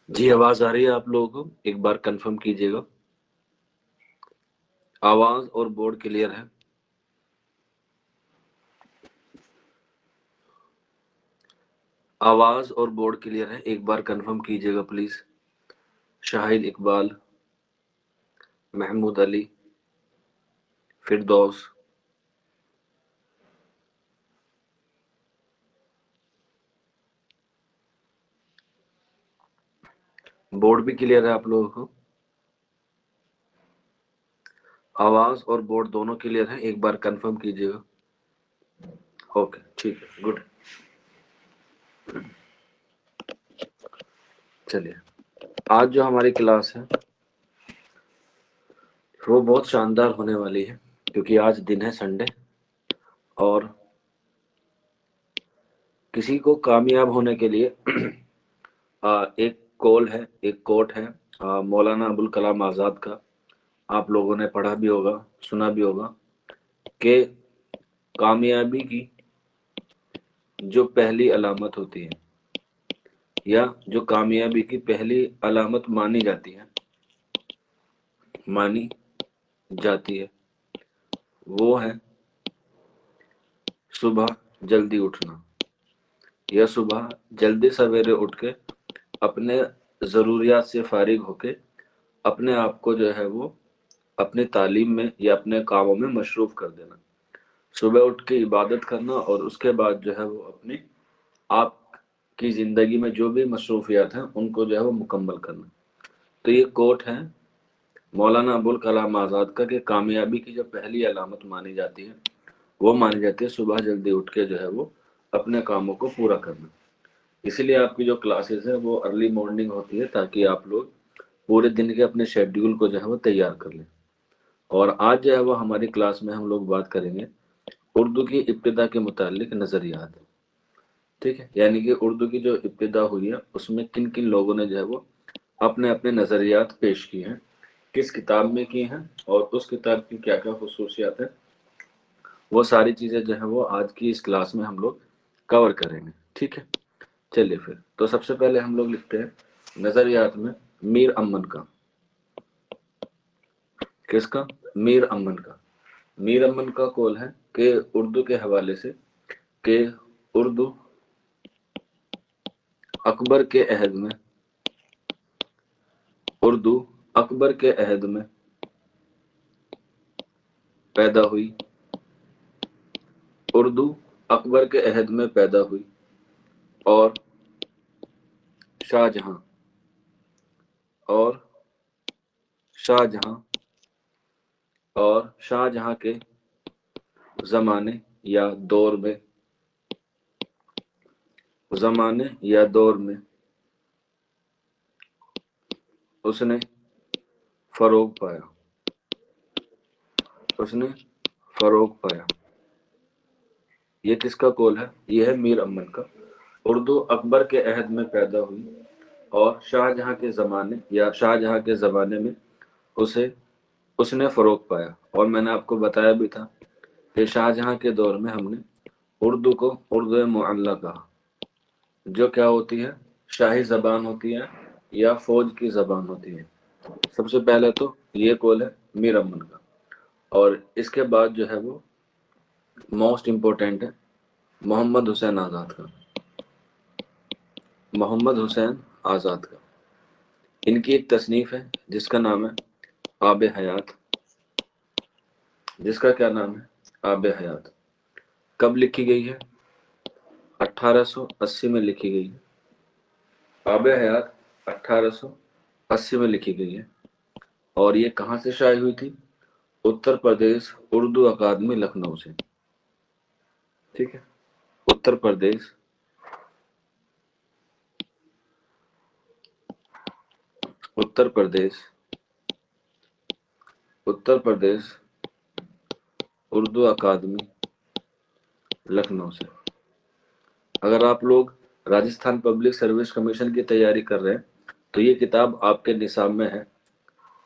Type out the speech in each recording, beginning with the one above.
جی آواز آ رہی ہے آپ لوگوں کو؟ ایک بار کنفرم کیجیے گا۔ آواز اور بورڈ کلیئر ہے؟ آواز اور بورڈ کلیئر ہے؟ ایک بار کنفرم کیجیے گا پلیز۔ شاہد اقبال، محمود علی، فردوس، بورڈ بھی کلیئر ہے آپ لوگوں کو؟ آواز اور بورڈ دونوں کلیئر ہیں؟ ایک بار کنفرم کیجیے گا۔ اوکے ٹھیک ہے، گڈ۔ چلیے، آج جو ہماری کلاس ہے وہ بہت شاندار ہونے والی ہے، کیونکہ آج دن ہے سنڈے، اور کسی کو کامیاب ہونے کے لیے ایک کول ہے، ایک کوٹ ہے مولانا ابوالکلام آزاد کا، آپ لوگوں نے پڑھا بھی ہوگا، سنا بھی ہوگا، کہ کامیابی کی جو پہلی علامت ہوتی ہے، یا جو کامیابی کی پہلی علامت مانی جاتی ہے وہ ہے صبح جلدی اٹھنا، یا صبح جلدی سویرے اٹھ کے اپنے ضروریات سے فارغ ہو کے اپنے آپ کو جو ہے وہ اپنی تعلیم میں یا اپنے کاموں میں مصروف کر دینا، صبح اٹھ کے عبادت کرنا، اور اس کے بعد جو ہے وہ اپنی آپ کی زندگی میں جو بھی مصروفیات ہیں ان کو جو ہے وہ مکمل کرنا۔ تو یہ کوٹ ہے مولانا ابوالکلام آزاد کا کہ کامیابی کی جو پہلی علامت مانی جاتی ہے وہ مانی جاتی ہے صبح جلدی اٹھ کے جو ہے وہ اپنے کاموں کو پورا کرنا۔ اسی لیے آپ کی جو کلاسز ہے وہ ارلی مارننگ ہوتی ہے، تاکہ آپ لوگ پورے دن کے اپنے شیڈیول کو جو ہے وہ تیار کر لیں۔ اور آج جو ہے وہ ہماری کلاس میں ہم لوگ بات کریں گے اردو کی ابتدا کے متعلق نظریات، ٹھیک ہے؟ یعنی کہ اردو کی جو ابتدا ہوئی ہے اس میں کن کن لوگوں نے جو ہے وہ اپنے اپنے نظریات پیش کیے ہیں، کس کتاب میں کی ہیں، اور اس کتاب کی کیا کیا خصوصیات ہیں، وہ ساری چیزیں جو ہیں وہ آج کی اس کلاس میں ہم لوگ کور کریں گے، ٹھیک ہے؟ چلیے پھر تو سب سے پہلے ہم لوگ لکھتے ہیں نظریات میں میر امن کا۔ کس کا؟ میر امن کا۔ میر امن کا قول ہے کہ اردو کے حوالے سے کہ اردو اکبر کے عہد میں پیدا ہوئی، اردو اکبر کے عہد میں پیدا ہوئی، اور شاہ جہاں کے زمانے یا دور میں اس نے فروغ پایا۔ یہ کس کا قول ہے؟ یہ ہے میر امن کا۔ اردو اکبر کے عہد میں پیدا ہوئی اور شاہ جہاں کے زمانے میں اس نے فروغ پایا۔ اور میں نے آپ کو بتایا بھی تھا کہ شاہ جہاں کے دور میں ہم نے اردو کو اردو معلّہ کہا، جو کیا ہوتی ہے؟ شاہی زبان ہوتی ہے یا فوج کی زبان ہوتی ہے۔ سب سے پہلے تو یہ قول ہے میر امن کا، اور اس کے بعد جو ہے وہ موسٹ امپورٹنٹ ہے محمد حسین آزاد کا۔ ان کی ایک تصنیف ہے جس کا نام ہے آب حیات۔ جس کا کیا نام ہے؟ آب حیات۔ کب لکھی گئی ہے؟ 1880 میں لکھی گئی ہے۔ آب حیات 1880 میں لکھی گئی ہے، اور یہ کہاں سے شائع ہوئی تھی؟ اتر پردیش اردو اکادمی لکھنؤ سے، ٹھیک ہے؟ اتر پردیش اردو اکادمی لکھنؤ سے۔ اگر آپ لوگ راجستھان پبلک سروس کمیشن کی تیاری کر رہے ہیں تو یہ کتاب آپ کے نصاب میں ہے،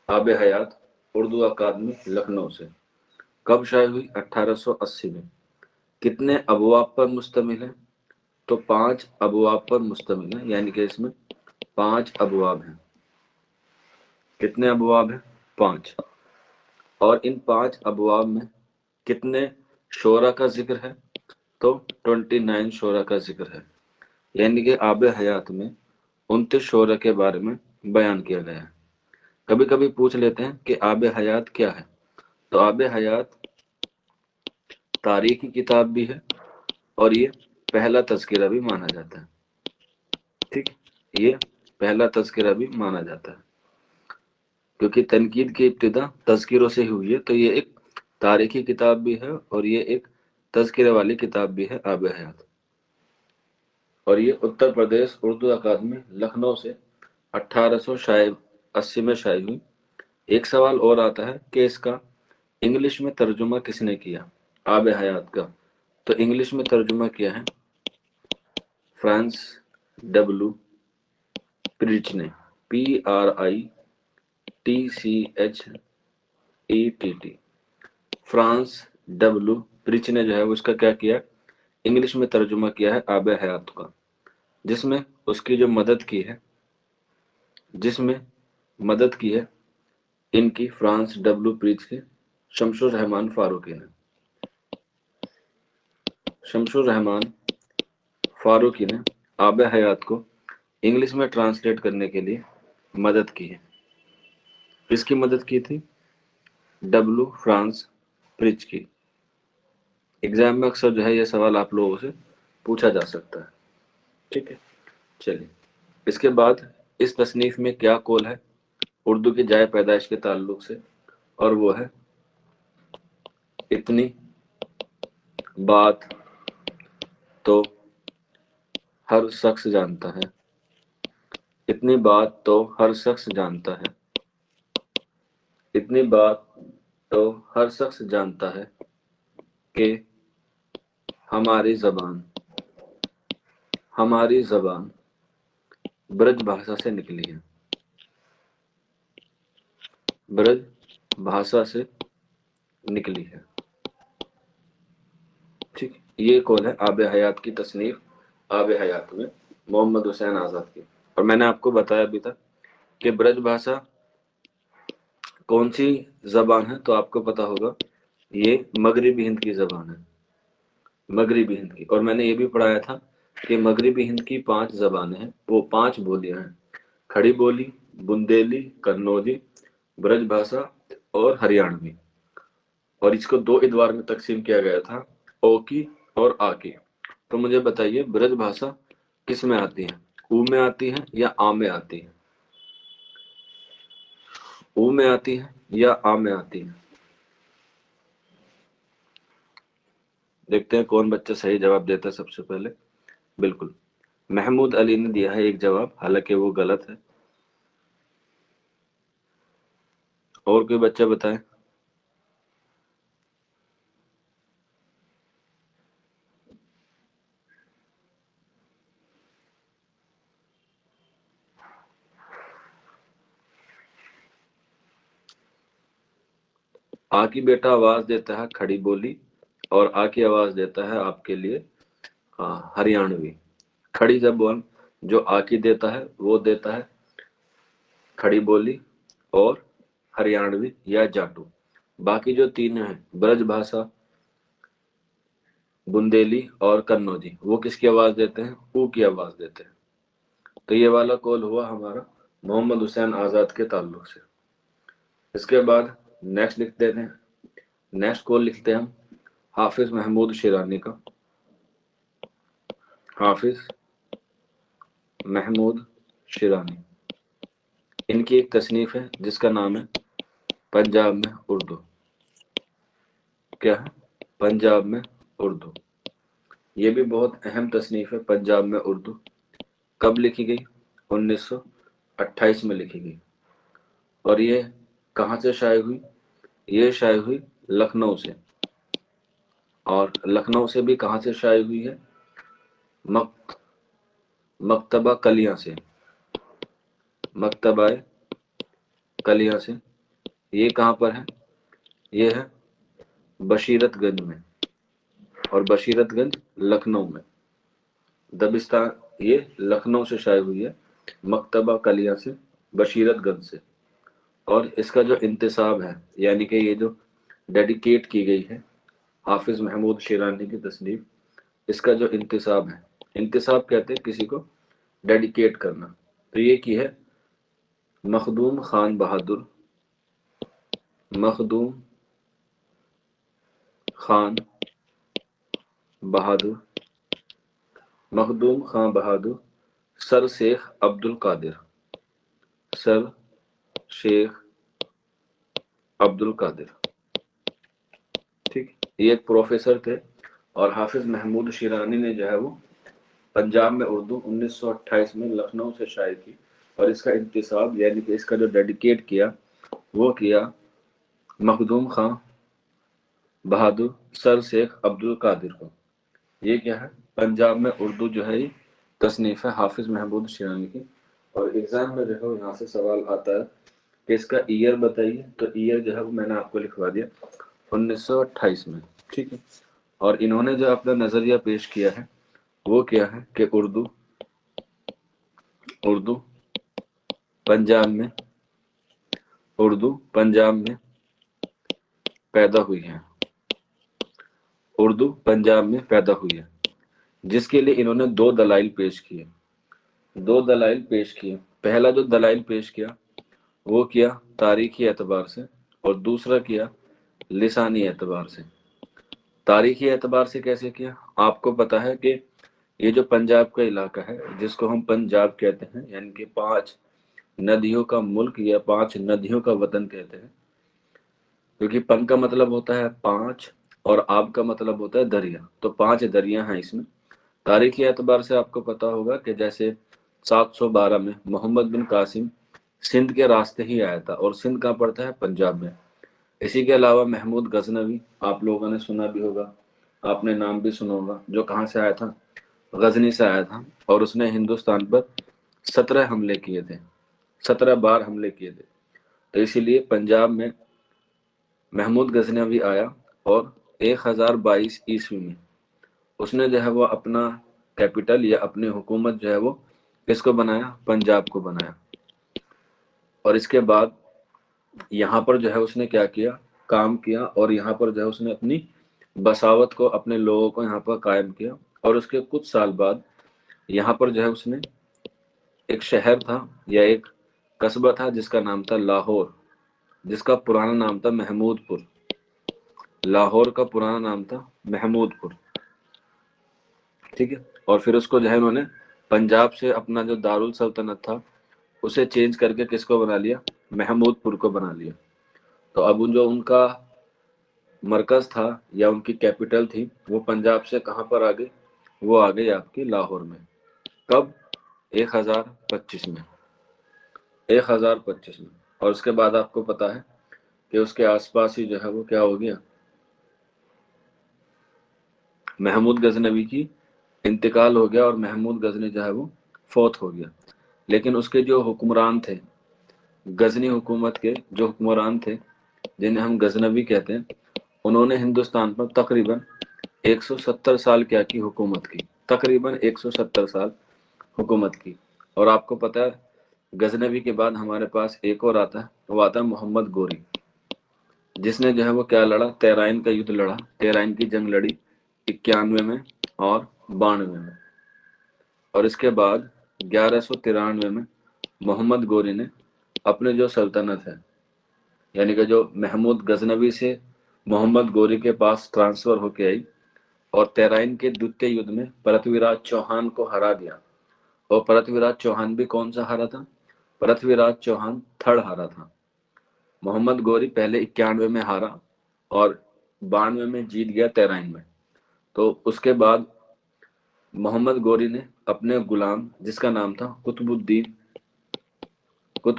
آب حیات اردو اکادمی لکھنؤ سے۔ کب شائع ہوئی؟ 1880 میں۔ کتنے ابواب پر مشتمل ہے؟ تو 5 ابواب پر مشتمل ہے، یعنی کہ اس میں 5 अबवाब हैं। कितने अबवाब हैं? 5। और इन 5 अबवाब में कितने शोरा का जिक्र है? तो 29 शोरा का जिक्र है। यानी कि आब हयात में 29 शोरा के बारे में बयान किया गया है। कभी कभी पूछ लेते हैं कि आब हयात क्या है। तो आब हयात तारीख की किताब भी है और ये पहला तज़किरा भी माना जाता है। ठीक, ये पहला तज़किरा भी माना जाता है क्योंकि तनकीद की इब्तिदा तज़किरों से ही हुई है। तो ये एक तारीखी किताब भी है और ये एक तज़किरे वाली किताब भी है आब हयात। और ये उत्तर प्रदेश उर्दू अकादमी लखनऊ से 1880 में शाये हुई। एक सवाल और आता है कि इसका इंग्लिश में तर्जुमा किसने किया आब हयात का? तो इंग्लिश में तर्जुमा किया है फ्रांस डब्ल्यू प्रिच ने, PRITCHETT। फ्रांस डब्ल्यू प्रिच ने जो है उसका क्या किया, इंग्लिश में तर्जुमा किया है आब हयात का, जिसमें उसकी जो मदद की है, जिसमें मदद की है इनकी फ्रांस डब्ल्यू प्रिच के शमसुर रहमान फारूकी ने। शमसुर रहमान फारूकी ने आब हयात को इंग्लिश में ट्रांसलेट करने के लिए मदद की है। किसकी मदद की थी? डब्ल्यू फ्रांस प्रिच की। एग्जाम में अक्सर जो है ये सवाल आप लोगों से पूछा जा सकता है। ठीक है, चलिए इसके बाद इस तसनीफ में क्या कौल है उर्दू की जाए पैदाइश के ताल्लुक से, और वो है इतनी बात तो हर शख्स जानता है। इतनी बात तो हर शख्स जानता है। इतनी बात तो हर शख्स जानता है कि हमारी ज़बान ब्रज भाषा से निकली है। ब्रज भाषा से निकली है। ठीक, ये कौन है आब हयात की तसनीफ आब हयात में मोहम्मद हुसैन आज़ाद की। और मैंने आपको बताया भी था कि ब्रज भाषा कौन सी जबान है, तो आपको पता होगा ये मगरिबी हिंद की जबान है, मगरिबी हिंद की। और मैंने ये भी पढ़ाया था कि मगरिबी हिंद की 5 जबानें हैं, वो 5 बोलियां हैं, खड़ी बोली, बुंदेली, कन्नौजी, ब्रज भाषा और हरियाणवी। और इसको 2 इदवार में तकसीम किया गया था, ओ की और आ की। तो मुझे बताइए ब्रज भाषा किस में आती है, ऊ में आती है या आ में आती है? ऊ में आती है या आ में आती है? देखते हैं कौन बच्चा सही जवाब देता है सबसे पहले। बिल्कुल, महमूद अली ने दिया है एक जवाब, हालांकि वो गलत है। और कोई बच्चा बताए? आ की बेटा आवाज देता है खड़ी बोली, और आ की आवाज देता है आपके लिए हरियाणवी। खड़ी जबान जो आ की देता है वो देता है खड़ी बोली और हरियाणवी या जाटू। बाकी जो 3 हैं ब्रज भाषा, बुंदेली और कन्नौजी, वो किसकी आवाज देते हैं? ऊ की आवाज देते हैं। तो ये वाला कॉल हुआ हमारा मोहम्मद हुसैन आजाद के ताल्लुक से। इसके बाद नेक्स्ट लिख देते हैं, नेक्स्ट कॉल लिखते हैं हम हाफिज महमूद शिरानी का। हाफिज महमूद शिरानी, इनकी एक तसनीफ है जिसका नाम है पंजाब में उर्दू। क्या है? पंजाब में उर्दू। ये भी बहुत अहम तसनीफ है पंजाब में उर्दू। कब लिखी गई? 1928 में लिखी गई। और ये कहाँ से शाये हुई? ये शाये हुई लखनऊ से। और लखनऊ से भी कहाँ से शाये हुई है? मकतबा कलियां से। मकतबा कलियां से। ये कहाँ पर है? ये है बशीरतगंज में, और बशीरतगंज लखनऊ में। दबिस्तान ये लखनऊ से शाये हुई है। مکتبہ کلیہ سے، بشیرت گنج سے۔ اور اس کا جو انتصاب ہے، یعنی کہ یہ جو ڈیڈیکیٹ کی گئی ہے حافظ محمود شیرازی کی تصنیف، اس کا جو انتصاب ہے، انتصاب کہتے ہیں کسی کو ڈیڈیکیٹ کرنا، تو یہ کی ہے مخدوم خان بہادر، مخدوم خان بہادر، مخدوم خان بہادر، سر شیخ عبد القادر، سر شیخ عبد القادر، ٹھیک، یہ ایک پروفیسر تھے، اور حافظ محمود شیرازی نے جو ہے وہ پنجاب میں اردو 1928 میں لکھنؤ سے شائع کی، اور اس کا انتصاب یعنی کہ اس کا جو ڈیڈیکیٹ کیا وہ کیا مخدوم خان بہادر سر شیخ عبد القادر کو۔ یہ کیا ہے، پنجاب میں اردو جو ہے یہ تصنیف ہے حافظ محمود شیرازی کی۔ اور ایگزام میں جو ہے یہاں سے سوال آتا ہے کہ اس کا ایئر بتائیے، تو ایئر جو ہے وہ میں نے آپ کو لکھوا دیا 1928 میں، ٹھیک ہے۔ اور انہوں نے جو اپنا نظریہ پیش کیا ہے وہ کیا ہے کہ اردو پنجاب میں پیدا ہوئی ہے، اردو پنجاب میں پیدا ہوئی ہے، جس کے لیے انہوں نے دو دلائل پیش کیے۔ پہلا جو دلائل پیش کیا وہ کیا تاریخی اعتبار سے، اور دوسرا کیا لسانی اعتبار سے۔ تاریخی اعتبار سے کیسے کیا؟ آپ کو پتا ہے کہ یہ جو پنجاب کا علاقہ ہے جس کو ہم پنجاب کہتے ہیں، یعنی کہ 5 ندیوں کا ملک یا 5 ندیوں کا وطن کہتے ہیں، کیونکہ پن کا مطلب ہوتا ہے 5 اور آب کا مطلب ہوتا ہے دریا، تو 5 دریا ہیں اس میں۔ تاریخی اعتبار سے آپ کو پتا ہوگا کہ جیسے 712 میں محمد بن قاسم سندھ کے راستے ہی آیا تھا، اور سندھ کہاں پڑتا ہے؟ پنجاب میں۔ اسی کے علاوہ محمود غزنوی آپ لوگوں نے سنا بھی ہوگا، آپ نے نام بھی سنا ہوگا، جو کہاں سے آیا تھا؟ غزنی سے آیا تھا، اور اس نے ہندوستان پر 17 حملے کیے تھے، 17 بار حملے کیے تھے۔ تو اسی لیے پنجاب میں محمود غزنوی آیا، اور 1022 عیسوی میں اس نے جو ہے وہ اپنا کیپٹل یا اپنی حکومت جو ہے وہ کس کو بنایا؟ پنجاب کو بنایا۔ اور اس کے بعد یہاں پر جو ہے اس نے کیا کیا؟ کام کیا، اور یہاں پر جو ہے اس نے اپنی بساوت کو، اپنے لوگوں کو یہاں پر قائم کیا۔ اور اس کے کچھ سال بعد یہاں پر جو ہے اس نے ایک شہر تھا یا ایک قصبہ تھا جس کا نام تھا لاہور، جس کا پرانا نام تھا محمود پور۔ لاہور کا پرانا نام تھا محمود پور، ٹھیک ہے۔ اور پھر اس کو جو ہے انہوں نے پنجاب سے اپنا جو دارالسلطنت تھا اسے چینج کر کے کس کو بنا لیا؟ محمود پور کو بنا لیا۔ تو اب جو ان کا مرکز تھا یا ان کی کیپٹل تھی وہ پنجاب سے کہاں پر آ گئی؟ وہ آ گئی آپ کی لاہور میں۔ کب؟ 1025 میں، 1025 میں۔ اور اس کے بعد آپ کو پتا ہے کہ اس کے آس پاس ہی جو ہے وہ کیا ہو گیا؟ محمود غزنوی کی انتقال ہو گیا، اور محمود غزنوی جو ہے وہ فوت ہو گیا۔ لیکن اس کے جو حکمران تھے، غزنی حکومت کے جو حکمران تھے جنہیں ہم غزنوی کہتے ہیں، انہوں نے ہندوستان پر تقریباً 170 سال کیا کی؟ حکومت کی، تقریباً 170 سال حکومت کی۔ اور آپ کو پتا ہے غزنوی کے بعد ہمارے پاس ایک اور آتا ہے، وہ آتا ہے محمد گوری، جس نے جو ہے وہ کیا لڑا؟ تیرائن کا یدھ لڑا، تیرائن کی جنگ لڑی 91 میں اور 92 میں۔ اور اس کے بعد 1193 میں محمد گوری نے اپنے جو سلطنت ہے، یعنی کہ جو محمود غزنوی سے محمد گوری کے پاس ٹرانسفر ہو کے آئی، اور تیرائن کے دوسرے یدھ میں پرتوی راج چوہان کو ہرا دیا۔ اور پرتوی راج چوہان بھی کون سا ہرا تھا؟ پرتوی راج چوہان تھرڈ ہرا تھا۔ محمد گوری پہلے 91 میں ہارا اور 92 میں جیت گیا تیرائن میں۔ تو اس کے بعد محمد گوری نے اپنے غلام جس کا نام تھا قطب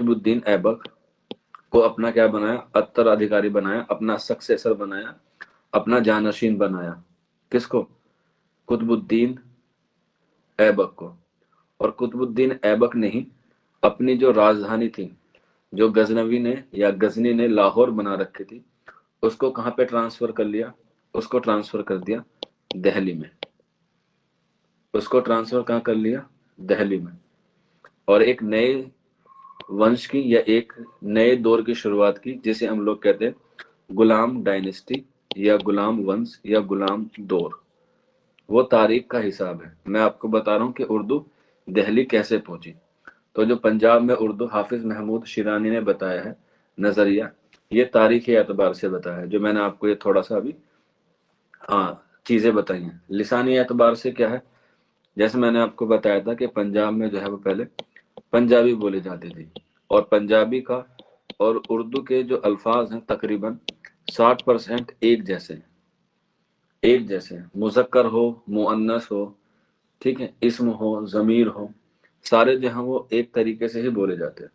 الدین ایبک کو اپنا کیا بنایا؟ اترادھیکاری بنایا، اپنا سکسیسر بنایا، اپنا جانشین بنایا۔ کس کو؟ قطب الدین ایبک کو۔ اور قطب الدین ایبک نے ہی اپنی جو راجدھانی تھی، جو غزنوی نے یا غزنی نے لاہور بنا رکھی تھی، اس کو کہاں پہ ٹرانسفر کر لیا؟ اس کو ٹرانسفر کر دیا دہلی میں۔ اس کو ٹرانسفر کہاں کر لیا؟ دہلی میں۔ اور ایک نئے ونش کی یا ایک نئے دور کی شروعات کی، جسے ہم لوگ کہتے ہیں غلام ڈائنیسٹی یا غلام ونش یا غلام دور۔ وہ تاریخ کا حساب ہے۔ میں آپ کو بتا رہا ہوں کہ اردو دہلی کیسے پہنچی۔ تو جو پنجاب میں اردو حافظ محمود شیرانی نے بتایا ہے نظریہ، یہ تاریخی اعتبار سے بتایا ہے، جو میں نے آپ کو یہ تھوڑا سا ابھی چیزیں بتائی ہیں۔ لسانی اعتبار سے کیا ہے، جیسے میں نے آپ کو بتایا تھا کہ پنجاب میں جو ہے وہ پہلے پنجابی بولی جاتی تھی، اور پنجابی کا اور اردو کے جو الفاظ ہیں تقریباً 60% ایک جیسے ہیں، مذکر ہو مؤنث ہو، ٹھیک ہے، اسم ہو ضمیر ہو، سارے جو ہیں وہ ایک طریقے سے ہی بولے جاتے ہیں۔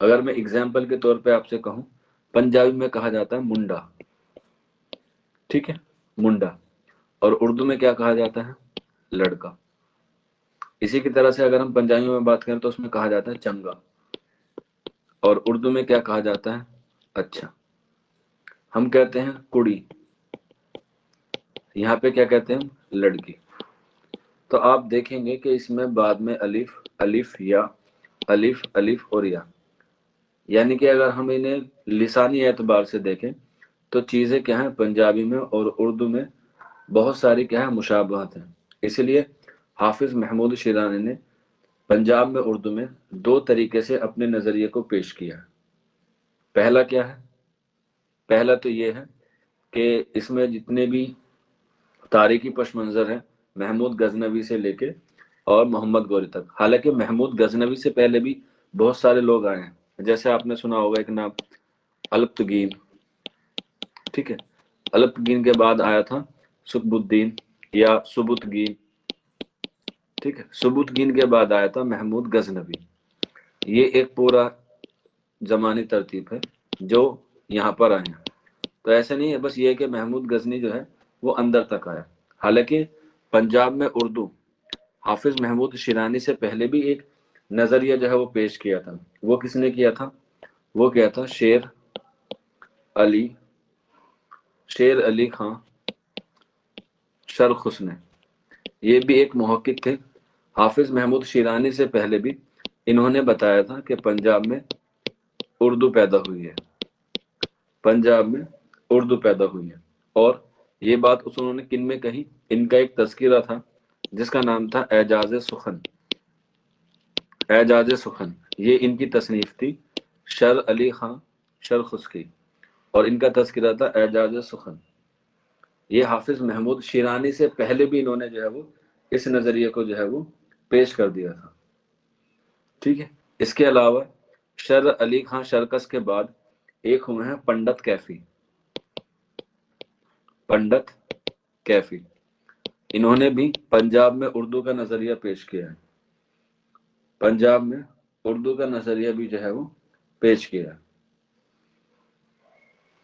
اگر میں اگزامپل کے طور پہ آپ سے کہوں، پنجابی میں کہا جاتا ہے منڈا، ٹھیک ہے، منڈا، اور اردو میں کیا کہا جاتا ہے، لڑکا۔ اسی کی طرح سے اگر ہم پنجابی میں بات کریں تو اس میں کہا جاتا ہے چنگا، اور اردو میں کیا کہا جاتا ہے، اچھا۔ ہم کہتے ہیں کڑی، یہاں پہ کیا کہتے ہیں، لڑکی۔ تو آپ دیکھیں گے کہ اس میں بعد میں الف، الف یا، الف الف اور یا، یعنی کہ اگر ہم انہیں لسانی اعتبار سے دیکھیں تو چیزیں کیا ہیں، پنجابی میں اور اردو میں بہت ساری کیا ہے، مشابہت ہیں۔ اس لیے حافظ محمود شیرانی نے پنجاب میں اردو میں دو طریقے سے اپنے نظریے کو پیش کیا ہے۔ پہلا کیا ہے، پہلا تو یہ ہے کہ اس میں جتنے بھی تاریخی پس منظر ہیں محمود غزنوی سے لے کے اور محمد گوری تک، حالانکہ محمود غزنوی سے پہلے بھی بہت سارے لوگ آئے ہیں، جیسے آپ نے سنا ہوگا ایک نام الپتگین، ٹھیک ہے، الپتگین کے بعد آیا تھا سکب الدین یا سبتگین، ٹھیک ہے، سبتگین کے بعد آیا تھا محمود غزنوی۔ یہ ایک پورا زمانی ترتیب ہے جو یہاں پر آئے ہیں۔ تو ایسا نہیں ہے بس یہ کہ محمود غزنی جو ہے وہ اندر تک آیا، حالانکہ پنجاب میں اردو حافظ محمود شیرانی سے پہلے بھی ایک نظریہ جو ہے وہ پیش کیا تھا۔ وہ کس نے کیا تھا، وہ کیا تھا شیر علی خان شرخس نے۔ یہ بھی ایک محقق تھے، حافظ محمود شیرانی سے پہلے بھی انہوں نے بتایا تھا کہ پنجاب میں اردو پیدا ہوئی ہے، پنجاب میں اردو پیدا ہوئی ہے۔ اور یہ بات انہوں نے کن میں کہی، ان کا ایک تذکرہ تھا جس کا نام تھا اعجاز سخن، اعجاز سخن، یہ ان کی تصنیف تھی شر علی خان شرخس کی، اور ان کا تذکرہ تھا اعجاز سخن۔ یہ حافظ محمود شیرانی سے پہلے بھی انہوں نے جو ہے وہ اس نظریے کو جو ہے وہ پیش کر دیا تھا، ٹھیک ہے۔ اس کے علاوہ شر علی خان شرکس کے بعد ایک ہوئے ہیں پنڈت کیفی، پنڈت کیفی، انہوں نے بھی پنجاب میں اردو کا نظریہ پیش کیا ہے، پنجاب میں اردو کا نظریہ بھی جو ہے وہ پیش کیا ہے،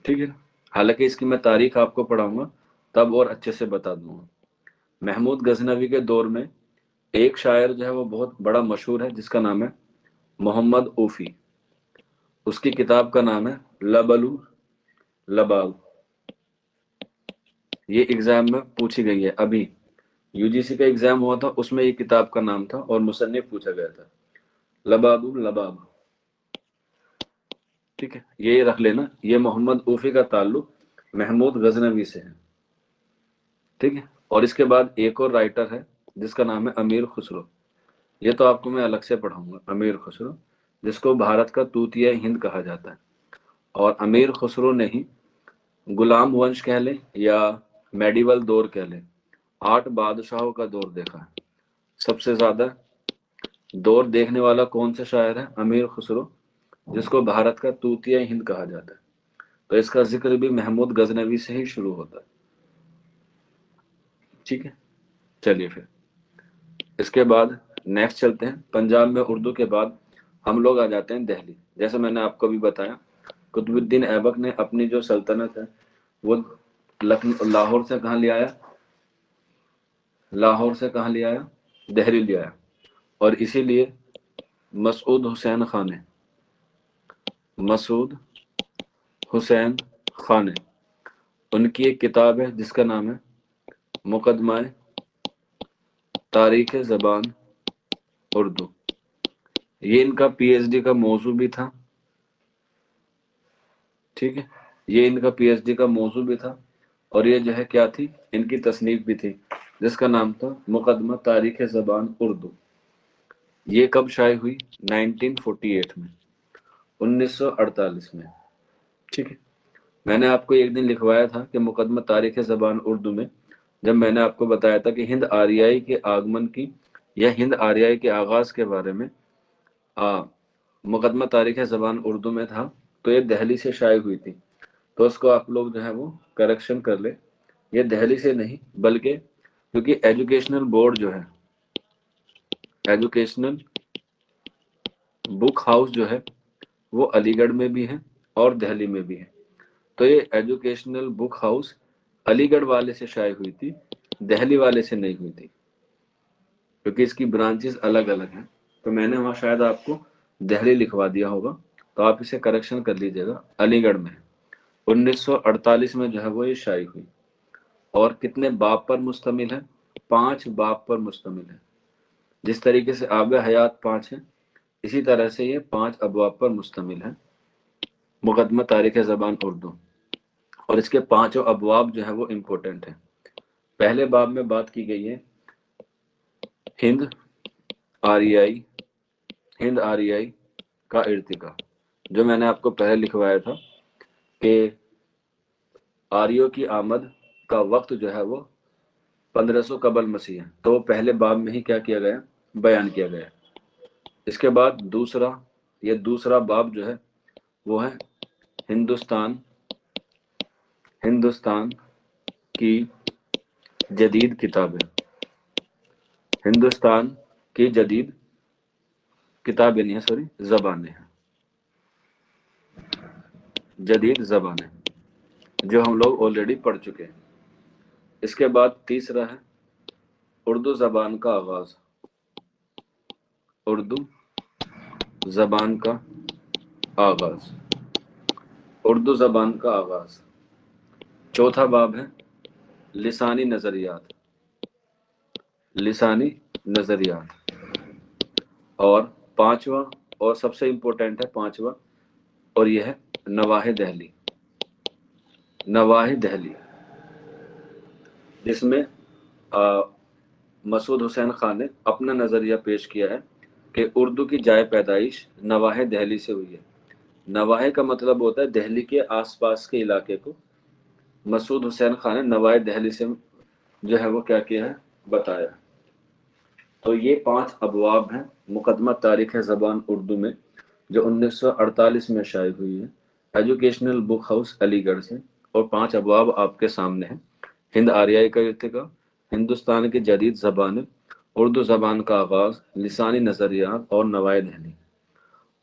ٹھیک ہے۔ حالانکہ اس کی میں تاریخ آپ کو پڑھاؤں گا تب اور اچھے سے بتا دوں گا۔ محمود غزنوی کے دور میں ایک شاعر جو ہے وہ بہت بڑا مشہور ہے جس کا نام ہے محمد اوفی، اس کی کتاب کا نام ہے لبلو لبال، یہ ایگزام میں پوچھی گئی ہے، ابھی یو جی سی کا ایگزام ہوا تھا اس میں یہ کتاب کا نام تھا اور مصنف پوچھا گیا تھا لباب لباب، ٹھیک ہے، یہ رکھ لینا، یہ محمد اوفی کا تعلق محمود غزنوی سے ہے، ٹھیک ہے۔ اور اس کے بعد ایک اور رائٹر ہے جس کا نام ہے امیر خسرو، یہ تو آپ کو میں الگ سے پڑھاؤں گا، امیر خسرو جس کو بھارت کا طوطیہ ہند کہا جاتا ہے۔ اور امیر خسرو نے ہی غلام ونش کہہ لیں یا میڈیول دور کہہ لیں، 8 بادشاہوں کا دور دیکھا ہے۔ سب سے زیادہ دور دیکھنے والا کون سا شاعر ہے، امیر خسرو، جس کو بھارت کا طوطیہ ہند کہا جاتا ہے۔ تو اس کا ذکر بھی محمود غزنوی سے ہی شروع ہوتا ہے، ٹھیک ہے۔ چلیے پھر اس کے بعد نیکسٹ چلتے ہیں، پنجاب میں اردو کے بعد ہم لوگ آ جاتے ہیں دہلی۔ جیسے میں نے آپ کو بھی بتایا قطب الدین ایبک نے اپنی جو سلطنت ہے وہ لاہور سے کہاں لے آیا، لاہور سے کہاں لے آیا، دہلی لے آیا، اور اسی لیے مسعود حسین خان نے، مسعود حسین خان نے، ان کی ایک کتاب ہے جس کا نام ہے مقدمہ تاریخ زبان اردو، ये इनका पीएचडी का मौजू भी था, ठीक है, ये इनका पीएचडी का मौजू भी था, और ये जो है क्या थी, इनकी तसनीफ भी थी, जिसका नाम था मुकदमा तारीख ज़बान उर्दू। ये कब शाये हुई? 1948 में, 1948 में, ठीक है। मैंने आपको एक दिन लिखवाया था कि मुकदमा तारीख ज़बान उर्दू में, जब मैंने आपको बताया था कि हिंद आर्याई के आगमन की या हिंद आर्याई के आगाज़ के बारे में मुकदमा तारीख ज़बान उर्दू में था, तो ये दिल्ली से शाये हुई थी। तो उसको आप लोग जो है वो करेक्शन कर ले, ये दिल्ली से नहीं, बल्कि क्योंकि एजुकेशनल बोर्ड जो है, एजुकेशनल बुक हाउस जो है वो अलीगढ़ में भी है और दिल्ली में भी है। तो ये एजुकेशनल बुक हाउस अलीगढ़ वाले से शाये हुई थी, दिल्ली वाले से नहीं हुई थी, क्योंकि इसकी ब्रांचेस अलग अलग हैं। तो मैंने वहाँ शायद आपको दिल्ली लिखवा दिया होगा, तो आप इसे करेक्शन कर लीजिएगा, अलीगढ़ में 1948 में जो है वो ये शाये हुई। और कितने बाब पर मुश्तमिल है? 5 बाब पर मुश्तमिल है। जिस तरीके से आब हयात 5 है, इसी तरह से ये 5 अबवाब पर मुश्तमिल है मुकदमा तारीख ज़बान उर्दू। और इसके 5 अबवाब जो है वो इम्पोर्टेंट है। पहले बाब में बात की गई है हिंद आर्याई, हिंद आर्याई का इर्तिका, जो मैंने आपको पहले लिखवाया था कि आर्यों की आमद का वक्त जो है वो 1500 कबल मसीह है। तो पहले बाब में ही क्या किया गया? बयान किया गया। इसके बाद दूसरा बाब जो है वो है हिंदुस्तान की जदीद किताबें, हिंदुस्तान की जदीद किताबें नहीं है, सॉरी, ज़बानें हैं, जदीद ज़बानें, जो हम लोग ऑलरेडी पढ़ चुके हैं। इसके बाद तीसरा है उर्दू ज़बान का आगाज़, उर्दू ज़बान का आगाज़, उर्दू ज़बान का आगाज़। चौथा बाब है लिसानी नज़रियात, लिसानी नज़रियात। और पांचवा और सबसे इम्पोर्टेंट है पांचवा, और यह है नवाहे दहली, नवाहे दहली, जिसमें मसूद हुसैन खान ने अपना नज़रिया पेश किया है कि उर्दू की जाए पैदाइश नवाहे दहली से हुई है। नवाहे का मतलब होता है दिल्ली के आसपास के इलाके को। मसूद हुसैन खान ने नवाहे दहली से जो है वो क्या किया है, बताया। तो ये 5 अबवाब हैं मुकदमा तारीख ज़बान उर्दू में, जो 1948 में शाये हुई है एजुकेशनल बुक हाउस अलीगढ़ से। और 5 अबवाब आपके सामने हैं। हिंद आर्याई का इर्तिका, हिंदुस्तान की जदीद ज़बानें, उर्दू ज़बान का आगाज़, लिसानी नज़रियात और नवाए दहली।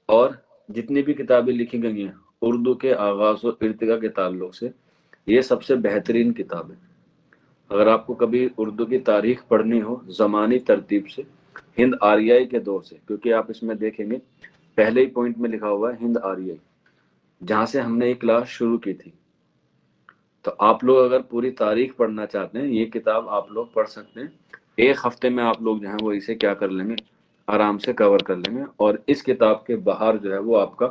और जितनी भी किताबें लिखी गई हैं उर्दू के आगाज़ और इर्तिका के ताल्लुक से, ये सबसे बेहतरीन किताब है। अगर आपको कभी उर्दू की तारीख पढ़नी हो ज़मानी तरतीब से, हिंद आर्याई के दौर से, क्योंकि आप इसमें देखेंगे पहले ही पॉइंट में लिखा हुआ है हिंद आर्याई, जहाँ से हमने एक क्लास शुरू की थी। तो आप लोग अगर पूरी तारीख पढ़ना चाहते हैं, ये किताब आप लोग पढ़ सकते हैं। एक हफ्ते में आप लोग जो है वो इसे क्या कर लेंगे, आराम से कवर कर लेंगे। और इस किताब के बाहर जो है वो आपका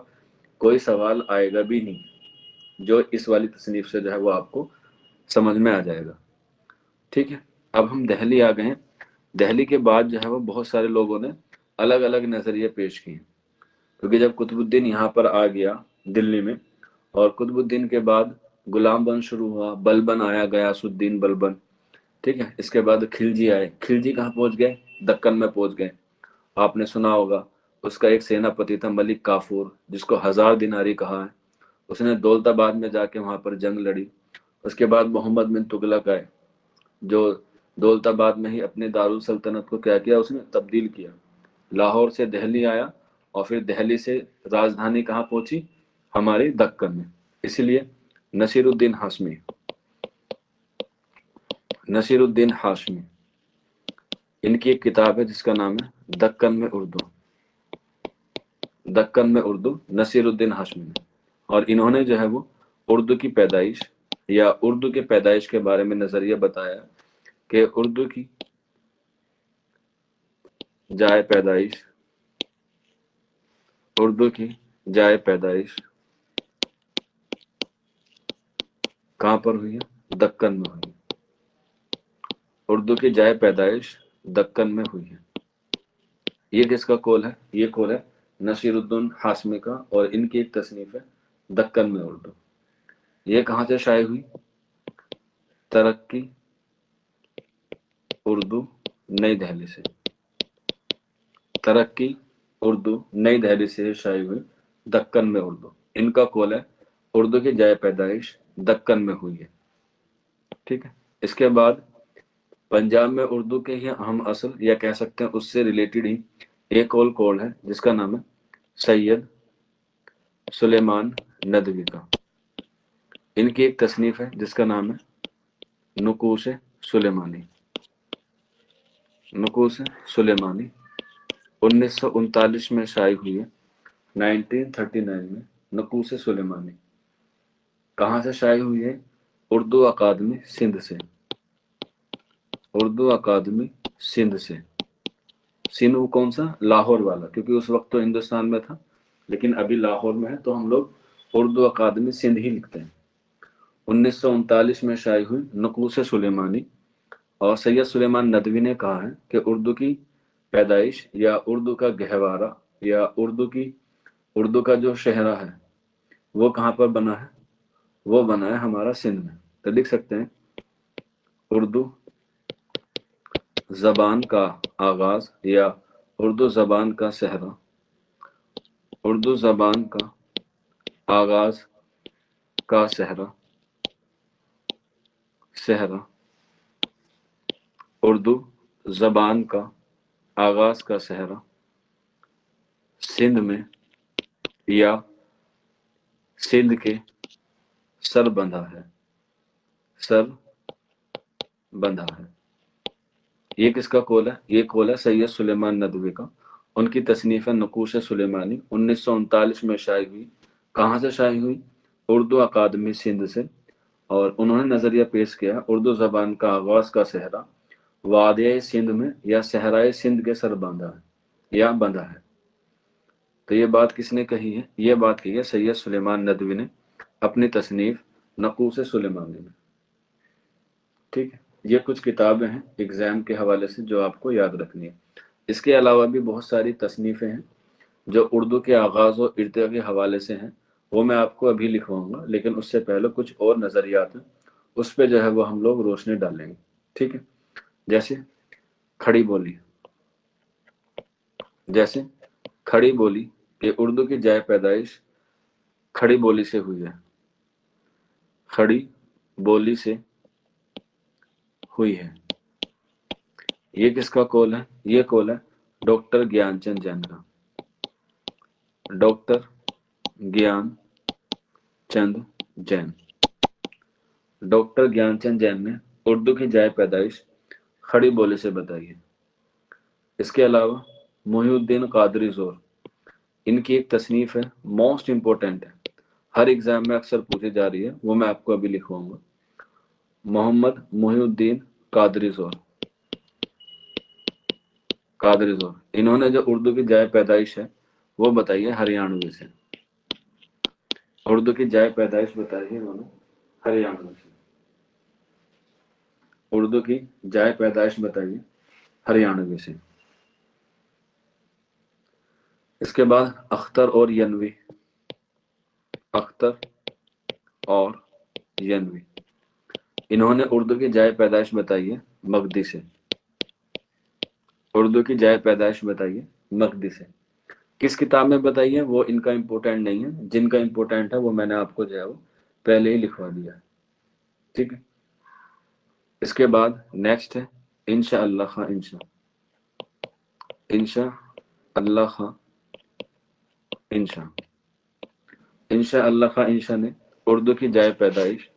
कोई सवाल आएगा भी नहीं, जो इस वाली तसनीफ से जो है वो आपको समझ में आ जाएगा। ठीक है, अब हम दिल्ली आ गए हैं। दिल्ली के बाद जो है वो बहुत सारे लोगों ने अलग अलग नज़रिए पेश किए, क्योंकि जब कुतुबुद्दीन यहाँ पर आ गया दिल्ली में, और कुतुबुद्दीन के बाद गुलाम बंद शुरू हुआ, बलबन आया, गयासुद्दीन बलबन, ठीक है। इसके बाद खिलजी आए। खिलजी कहाँ पहुंच गए? दक्कन में पहुंच गए। आपने सुना होगा उसका एक सेनापति था मलिक काफूर, जिसको 1000 दिनारी कहा है। उसने दौलताबाद में जाके वहां पर जंग लड़ी। उसके बाद मोहम्मद बिन तुगलक आए, जो दौलताबाद में ही अपने दारुल सल्तनत को क्या किया, उसने तब्दील किया। लाहौर से दिल्ली आया, और फिर दिल्ली से राजधानी कहाँ पहुंची? हमारी दक्कन में। इसलिए नसीरुद्दीन हाशमी, नसीरुद्दीन हाशमी, इनकी एक किताब है जिसका नाम है दक्कन में उर्दू, दक्कन में उर्दू, नसीरुद्दीन हाशमी ने। और इन्होंने जो है वो उर्दू की पैदाइश या उर्दू के पैदाइश के बारे में नजरिया बताया कि उर्दू की जाए पैदाइश उर्दू की जाए पैदाइश कहाँ पर हुई है? दक्कन में हुई है। उर्दू की जाए पैदाइश दक्कन में हुई है। ये किसका कौल है? ये कौल है नसीरुद्दीन हाशमी का, और इनकी एक तसनीफ है दक्कन में उर्दू। ये कहाँ से शाये हुई? तरक्की उर्दू नई दिल्ली से। तरक्की उर्दू नई दिल्ली से शाये हुई दक्कन में उर्दू। इनका कौल है उर्दू की जाए पैदाइश दक्कन में हुई है। ठीक है। इसके बाद पंजाब में उर्दू के ही अहम असल, या कह सकते हैं उससे रिलेटेड ही एक और कौल है जिसका नाम है सैयद सुलेमान नदवी का। इनकी एक तसनीफ है जिसका नाम है नुकूश सुलेमानी। नुकूश सुलेमानी 1939 में शाये हुई है। 1939 में नुकूश सुलेमानी कहाँ से शाये हुई है? उर्दू अकादमी सिंध से। उर्दू अकादमी सिंध से। सिंध वो कौन सा? लाहौर वाला, क्योंकि उस वक्त तो हिंदुस्तान में था लेकिन अभी लाहौर में है, तो हम लोग उर्दू अकादमी सिंध ही लिखते हैं। 1939 में शाये हुई नुकूश सुलेमानी। और सैयद सुलेमान नदवी ने कहा है कि उर्दू की पैदाइश या उर्दू का गहवारा या उर्दू का जो शहरा है वो कहाँ पर बना है? वो बना है हमारा सिंध में। तो लिख सकते हैं उर्दू जबान का आगाज या उर्दू जबान का सहरा। उर्दू जबान का आगाज का सहरा उर्दू जबान का आगाज का सहरा सिंध में या सिंध के सर बंधा है। ये किसका कौल है? ये कौल है सैयद सुलेमान नदवी का। उनकी तसनीफ है नुकूश सुलेमानी 1939 में शाये हुई। कहाँ से शाये हुई? उर्दू अकादमी सिंध से। और उन्होंने नजरिया पेश किया उर्दू जबान का आगाज का सहरा वादिया सिंध में या सहराए सिंध के सर बांधा है या बंधा है। तो ये बात किसने कही है? ये बात कही है सैयद सुलेमान नदवी ने अपनी तसनीफ नकूश सुलेमानी में। ठीक है। ये कुछ किताबें हैं एग्जाम के हवाले से जो आपको याद रखनी है। इसके अलावा भी बहुत सारी तसनीफें हैं जो उर्दू के आगाज और इर्तिया के हवाले से हैं, वो मैं आपको अभी लिखवाऊंगा, लेकिन उससे पहले कुछ और नजरियात हैं, उस पर जो है वो हम लोग रोशनी डालेंगे। ठीक है। जैसे खड़ी बोली। जैसे खड़ी बोली कि उर्दू की जाए पैदाइश खड़ी बोली से हुई है। खड़ी बोली से हुई है। ये किसका कौल है? ये कौल है डॉक्टर ज्ञानचंद जैन का। डॉक्टर ज्ञानचंद जैन। डॉक्टर ज्ञानचंद जैन ने उर्दू की जाए पैदाइश खड़ी बोली से बताई है। इसके अलावा मोहिउद्दीन कादरी जोर, इनकी एक तसनीफ है, मोस्ट इंपॉर्टेंट है, हर एग्जाम में अक्सर पूछी जा रही है, वो मैं आपको अभी लिखवाऊंगा। मोहम्मद मोहिउद्दीन कादरी जोर। इन्होंने जो उर्दू की जाए पैदाइश है वो बताई है हरियाणवी से। उर्दू की जाए पैदाइश बताई है इन्होंने हरियाणवी से। उर्दू की जाए पैदाइश बताइए हरियाणवी से। इसके बाद अख्तर और यनवी। अख्तर और यनवी, इन्होंने उर्दू की जाए पैदाइश बताई है मगधी से। उर्दू की जाए पैदाइश बताइए मगधी से। किस किताब में बताई है वो इनका इंपॉर्टेंट नहीं है, जिनका इंपॉर्टेंट है वो मैंने आपको जो है वो पहले ही लिखवा दिया है। ठीक है। इसके बाद नेक्स्ट है इंशा अल्लाह खां। इंशा अल्लाह खां। इंशा अल्लाह खां ने उर्दू की जाए पैदाइश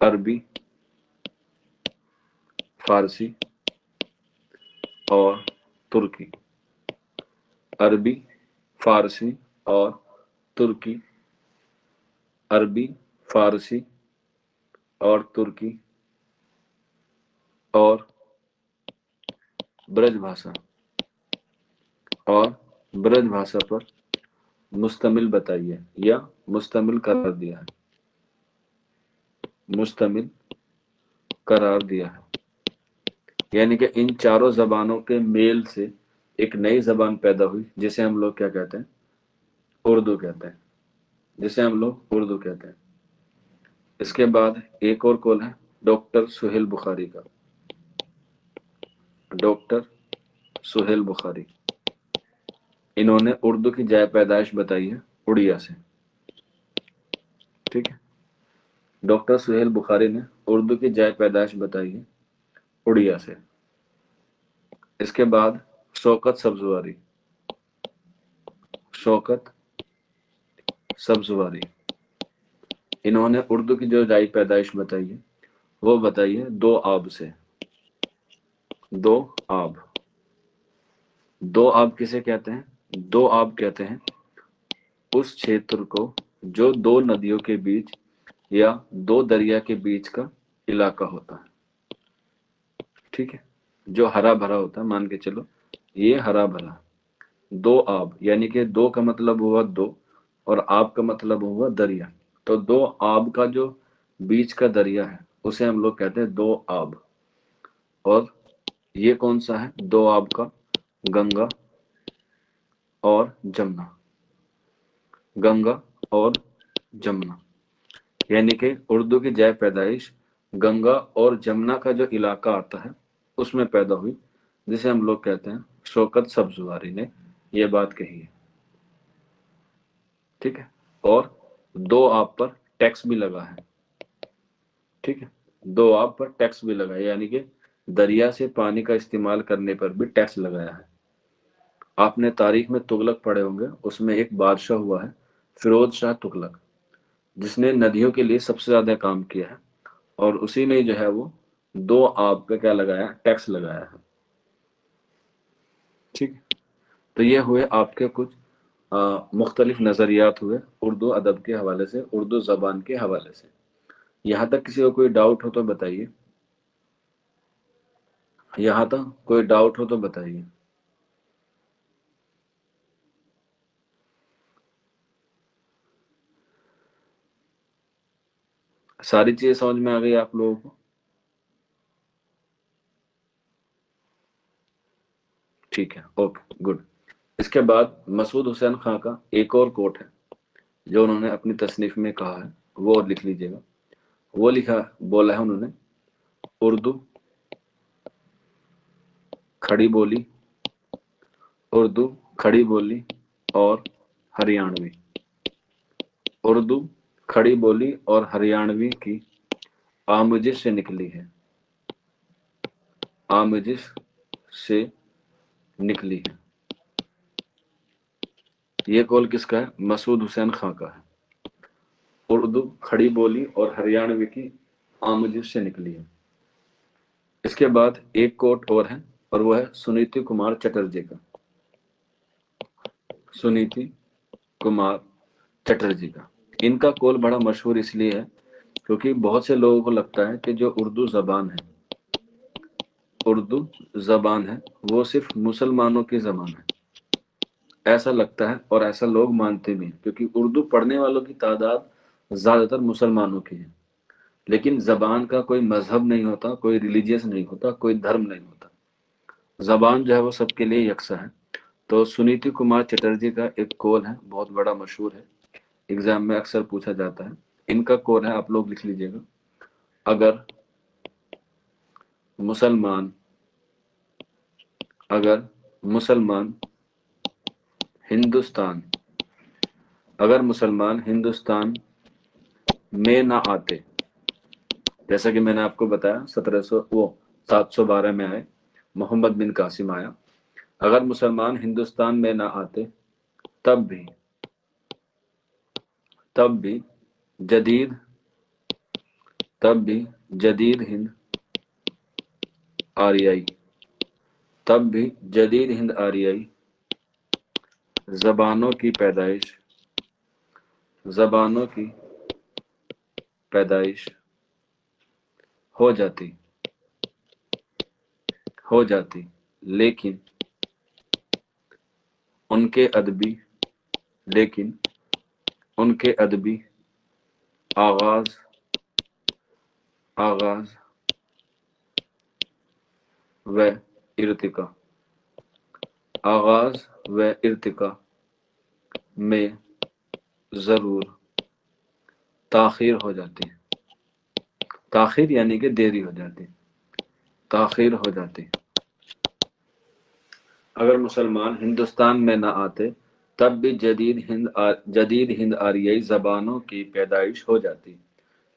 अरबी, फारसी और तुर्की। अरबी, फारसी और तुर्की। अरबी, फारसी और तुर्की और ब्रज भाषा पर मुस्तमिल बताइए या मुस्तमिल करार दिया है, मुस्तमिल करार दिया है। यानी कि इन चारों जबानों के मेल से एक नई जबान पैदा हुई जिसे हम लोग क्या कहते हैं, उर्दू कहते हैं, जिसे हम लोग उर्दू कहते हैं। इसके बाद एक और कॉल है डॉक्टर सुहेल बुखारी का। डॉक्टर सुहेल बुखारी, इन्होंने उर्दू की जाय पैदाइश बताई है उड़िया से। ठीक है, डॉक्टर सुहेल बुखारी ने उर्दू की जाय पैदाइश बताई है उड़िया से। इसके बाद शौकत सब्जवारी, शौकत सब्जवारी, इन्होंने उर्दू की जो जाय पैदाइश बताई है वो बताई है दो आब से। दो आब, दो आब किसे कहते हैं? दो आब कहते हैं उस क्षेत्र को जो दो नदियों के बीच या दो दरिया के बीच का इलाका होता है। ठीक है, जो हरा भरा होता है, मान के चलो ये हरा भरा। दो आब यानी कि दो का मतलब हुआ दो और आब का मतलब हुआ दरिया। तो दो आब का जो बीच का दरिया है उसे हम लोग कहते हैं दो आब। और ये कौन सा है दो आब का? गंगा और जमुना, गंगा और जमुना। यानी कि उर्दू की जाय पैदाइश गंगा और जमुना का जो इलाका आता है उसमें पैदा हुई, जिसे हम लोग कहते हैं। शौकत सब्जवारी ने यह बात कही है। ठीक है, और दो आप पर टैक्स भी लगा है। ठीक है, दो आप पर टैक्स भी लगा है, यानी कि दरिया से पानी का इस्तेमाल करने पर भी टैक्स लगाया है। आपने तारीख में तुगलक पढ़े होंगे, उसमें एक बादशाह हुआ है फिरोज शाह तुगलक, जिसने नदियों के लिए सबसे ज्यादा काम किया है और उसी ने जो है वो दो आब पे क्या लगाया, टैक्स लगाया है। ठीक है, तो ये हुए आपके कुछ मुख्तलिफ नजरियात हुए उर्दू अदब के हवाले से, उर्दू जबान के हवाले से। यहाँ तक किसी को कोई डाउट हो तो बताइए, यहाँ तक कोई डाउट हो तो बताइए। सारी चीजें समझ में आ गई आप लोगों को? ठीक है, ओके गुड। इसके बाद मसूद हुसैन खां का एक और कोट है जो उन्होंने अपनी तसनीफ में कहा है, वो लिख लीजिएगा। वो लिखा बोला है उन्होंने, उर्दू खड़ी बोली, उर्दू खड़ी बोली और हरियाणवी, उर्दू खड़ी बोली और हरियाणवी की आमुजिश से निकली है, आमुजिश से निकली है। ये कौल किसका है? मसूद हुसैन खां का है। उर्दू खड़ी बोली और हरियाणवी की आमुजिश से निकली है। इसके बाद एक कोट और है और वो है सुनीति कुमार चटर्जी का। सुनीति कुमार चटर्जी का, इनका कौल बड़ा मशहूर इसलिए है क्योंकि बहुत से लोगों को लगता है कि जो उर्दू जबान है, उर्दू जबान है वो सिर्फ मुसलमानों की जबान है। ऐसा लगता है और ऐसा लोग मानते भी हैं क्योंकि उर्दू पढ़ने वालों की तादाद ज्यादातर मुसलमानों की है। लेकिन जबान का कोई मजहब नहीं होता, कोई रिलीजियस नहीं होता, कोई धर्म नहीं होता। जबान जो है वो सबके लिए यकसा है। तो सुनीति कुमार चटर्जी का एक कौल है, बहुत बड़ा मशहूर है, एग्जाम में अक्सर पूछा जाता है। इनका कौल है, आप लोग लिख लीजिएगा। अगर मुसलमान अगर मुसलमान हिंदुस्तान अगर मुसलमान हिंदुस्तान में ना आते, जैसा कि मैंने आपको बताया 712 में आए, मोहम्मद बिन कासिम आया। अगर मुसलमान हिंदुस्तान में ना आते तब भी तब भी जदीद तब भी जदीद हिंद आरियाई तब भी जदीद हिंद आरियाई जबानों की पैदाइश जबानों की पैदाइश हो जाती हो जाती लेकिन उनके अदबी لیکن ان کے ادبی آغاز و ارتقا میں ضرور تاخیر ہو جاتی ہے. تاخیر یعنی کہ دیری ہو جاتی، تاخیر ہو جاتی. اگر مسلمان ہندوستان میں نہ آتے تب بھی جدید ہند آریائی زبانوں کی پیدائش ہو جاتی،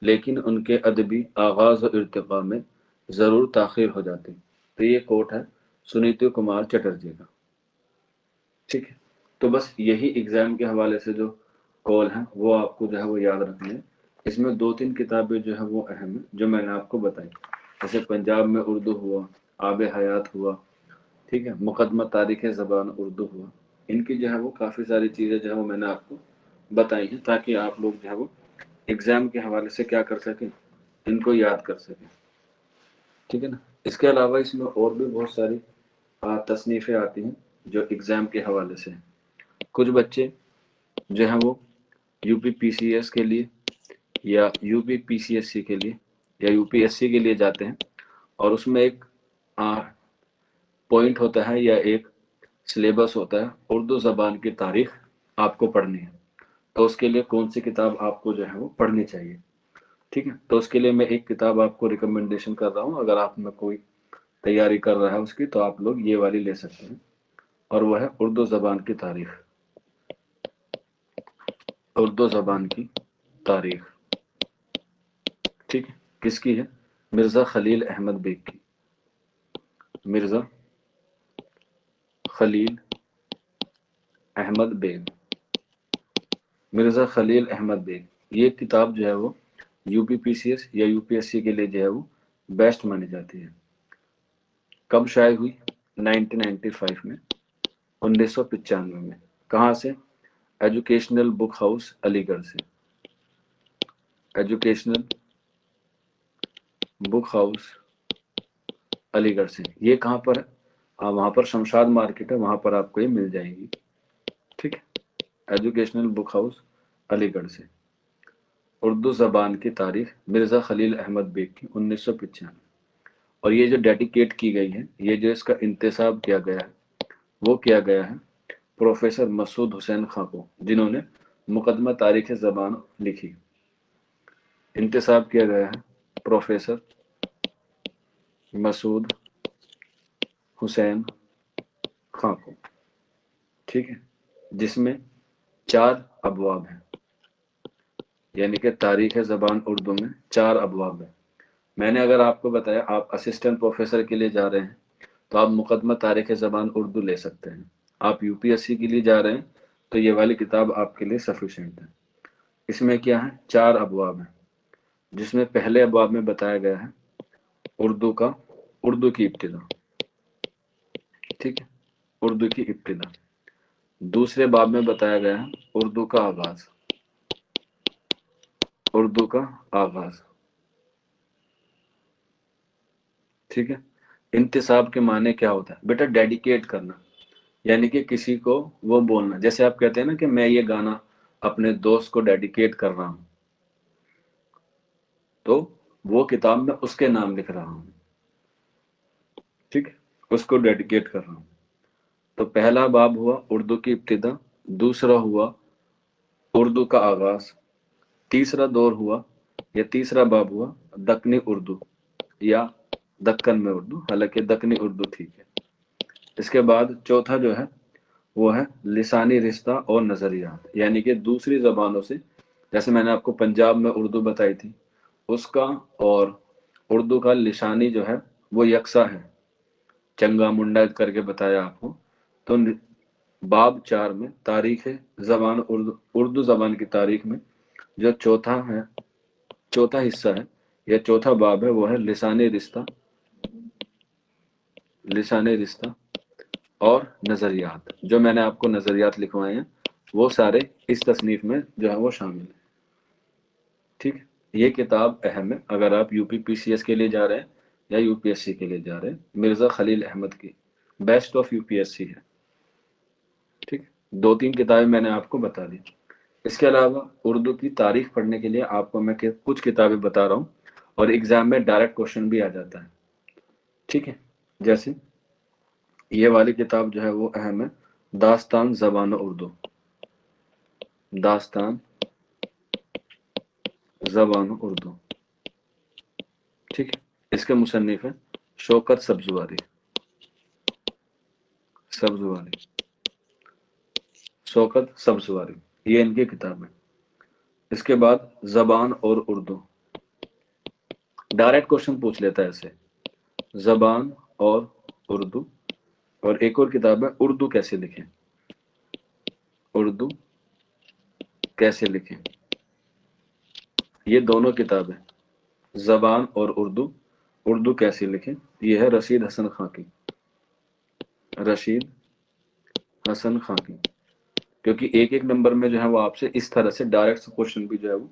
لیکن ان کے ادبی آغاز و ارتقاء میں ضرور تاخیر ہو جاتی. تو یہ کوٹ ہے سنیتی کمار چٹرجی کا. ٹھیک ہے، تو بس یہی ایگزام کے حوالے سے جو کال ہیں وہ آپ کو جو ہے وہ یاد رکھنے ہیں. اس میں 2-3 کتابیں جو ہے وہ اہم ہیں جو میں نے آپ کو بتائی، جیسے پنجاب میں اردو ہوا، آب حیات ہوا، ٹھیک ہے، مقدمہ تاریخ زبان اردو ہوا. ان کی جو ہے وہ کافی ساری چیزیں جو ہے وہ میں نے آپ کو بتائی ہیں تاکہ آپ لوگ جو ہے وہ ایگزام کے حوالے سے کیا کر سکیں، ان کو یاد کر سکیں. ٹھیک ہے نا. اس کے علاوہ اس میں اور بھی بہت ساری تصنیفیں آتی ہیں جو ایگزام کے حوالے سے ہیں. کچھ بچے جو ہیں وہ یو پی پی سی ایس کے لیے یا یو پی پی سی ایس سی کے لیے یا یو پی ایس سی کے لیے جاتے ہیں، اور اس میں ایک پوائنٹ ہوتا ہے یا ایک سلیبس ہوتا ہے اردو زبان کی تاریخ آپ کو پڑھنی ہے. تو اس کے لیے کون سی کتاب آپ کو جو ہے وہ پڑھنی چاہیے. ٹھیک ہے، تو اس کے لیے میں ایک کتاب آپ کو ریکمنڈیشن کر رہا ہوں. اگر آپ میں کوئی تیاری کر رہا ہے اس کی تو آپ لوگ یہ والی لے سکتے ہیں، اور وہ ہے اردو زبان کی تاریخ. اردو زبان کی تاریخ، ٹھیک ہے، کس کی ہے؟ مرزا خلیل احمد بیگ کی. Mirza Khalil Ahmad bag, Mirza Khalil Ahmad bag. یہ کتاب جو ہے وہ یو پی پی سی ایس یا یو پی ایس سی کے لیے جو ہے وہ بیسٹ مانی جاتی ہے. کب شائع ہوئی؟ 1995 میں، 1995 میں. کہاں سے؟ ایجوکیشنل بک ہاؤس علی گڑھ سے. ایجوکیشنل بک ہاؤس علی گڑھ سے. یہ کہاں پر ہے؟ وہاں پر شمشاد مارکیٹ ہے، وہاں پر آپ کو یہ مل جائے گی. ٹھیک ہے، ایجوکیشنل بک ہاؤس علی گڑھ سے. اردو زبان کی تاریخ مرزا خلیل احمد بیگ کی، 1995. اور یہ جو ڈیڈیکیٹ کی گئی ہے، یہ جو اس کا انتصاب کیا گیا ہے وہ کیا گیا ہے پروفیسر مسعود حسین خان کو، جنہوں نے مقدمہ تاریخ زبان لکھی. انتصاب کیا گیا ہے پروفیسر مسعود حسین خان کو. ٹھیک ہے، جس میں 4 ابواب ہیں، یعنی کہ تاریخ زبان اردو میں 4 ابواب ہیں. میں نے اگر آپ کو بتایا آپ اسسٹنٹ پروفیسر کے لیے جا رہے ہیں تو آپ مقدمہ تاریخ زبان اردو لے سکتے ہیں. آپ یو پی ایس سی کے لیے جا رہے ہیں تو یہ والی کتاب آپ کے لیے سفیشینٹ ہے. اس میں کیا ہے؟ 4 ابواب ہیں، جس میں پہلے ابواب میں بتایا گیا ہے اردو کی ابتدا. ٹھیک ہے، اردو کی ابتدا. دوسرے باب میں بتایا گیا ہے اردو کا آغاز. اردو کا آغاز، ٹھیک ہے. انتصاب کے معنی کیا ہوتا ہے بیٹا؟ ڈیڈیکیٹ کرنا، یعنی کہ کسی کو وہ بولنا. جیسے آپ کہتے ہیں نا کہ میں یہ گانا اپنے دوست کو ڈیڈیکیٹ کر رہا ہوں، تو وہ کتاب میں اس کے نام لکھ رہا ہوں. ٹھیک ہے، اس کو ڈیڈیکیٹ کر رہا ہوں. تو پہلا باب ہوا اردو کی ابتدا، دوسرا ہوا اردو کا آغاز، تیسرا دور ہوا یا تیسرا باب ہوا دکنی اردو یا دکن میں اردو، حالانکہ دکنی اردو ٹھیک ہے. اس کے بعد چوتھا جو ہے وہ ہے لسانی رشتہ اور نظریات، یعنی کہ دوسری زبانوں سے، جیسے میں نے آپ کو پنجاب میں اردو بتائی تھی، اس کا اور اردو کا لسانی جو ہے وہ یکساں ہے، چنگا منڈا کر کے بتایا آپ کو. تو باب 4 میں تاریخ زبان اردو زبان کی تاریخ میں جو چوتھا حصہ ہے یا چوتھا باب ہے وہ ہے لسانی رشتہ اور نظریات. جو میں نے آپ کو نظریات لکھوائے ہیں وہ سارے اس تصنیف میں جو ہے وہ شامل ہیں. ٹھیک ہے، یہ کتاب اہم ہے اگر آپ یو پی پی سی ایس کے لیے جا رہے ہیں یا یو پی ایس سی کے لیے جا رہے ہیں. مرزا خلیل احمد کی best of U P S C ہے. ٹھیک ہے، 2-3 किताबें मैंने आपको बता दी। इसके अलावा उर्दू की तारीख पढ़ने के लिए आपको मैं कुछ किताबें बता रहा हूँ, और एग्जाम में डायरेक्ट क्वेश्चन भी आ जाता है। ठीक है, जैसे ये वाली किताब जो है वो अहम है, दास्तान ज़बान उर्दू, दास्तान ज़बान उर्दू। ठीक है, इसके मुसन्निफ है शौकत सब्जवारी, सब्जवारी, शौकत सब्जवारी, ये इनकी किताब है। इसके बाद ज़बान और उर्दू, डायरेक्ट क्वेश्चन पूछ लेता है ऐसे, ज़बान और उर्दू। और एक और किताब है उर्दू कैसे लिखें, उर्दू कैसे लिखें। ये दोनों किताबें, ज़बान और उर्दू, उर्दू कैसे लिखें, ये है रशीद हसन खां की, रशीद हसन खां की। क्योंकि एक एक नंबर में जो है वो आपसे इस तरह से डायरेक्ट क्वेश्चन भी जो है वो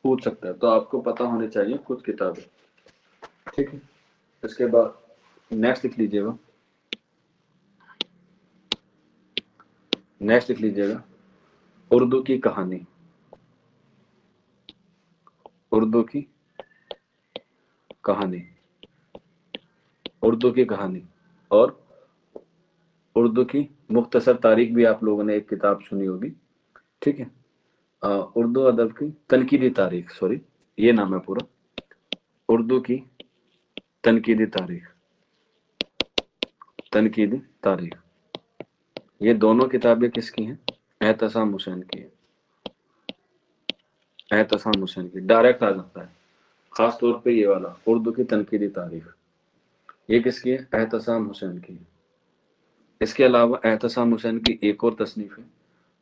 पूछ सकता है, तो आपको पता होने चाहिए कुछ किताबें। ठीक है, इसके बाद नेक्स्ट लिख लीजिएगा, नेक्स्ट लिख लीजिएगा उर्दू की कहानी, उर्दू की कहानी, उर्दू की कहानी। और उर्दू की मुख्तसर तारीख भी आप लोगों ने एक किताब सुनी होगी। ठीक है, उर्दू अदब की तनकीदी तारीख, सॉरी ये नाम है पूरा, उर्दू की तनकीदी तारीख, तनकीदी तारीख। ये दोनों किताबें किसकी हैं, एहतसाम हुसैन की है, एहतसाम हुसैन की। डायरेक्ट आ जाता है, खास तौर पे ये वाला उर्दू की तनकीदी तारीख, ये किसकी है, एहतसाम हुसैन की है। इसके अलावा एहतसाम हुसैन की एक और तसनीफ है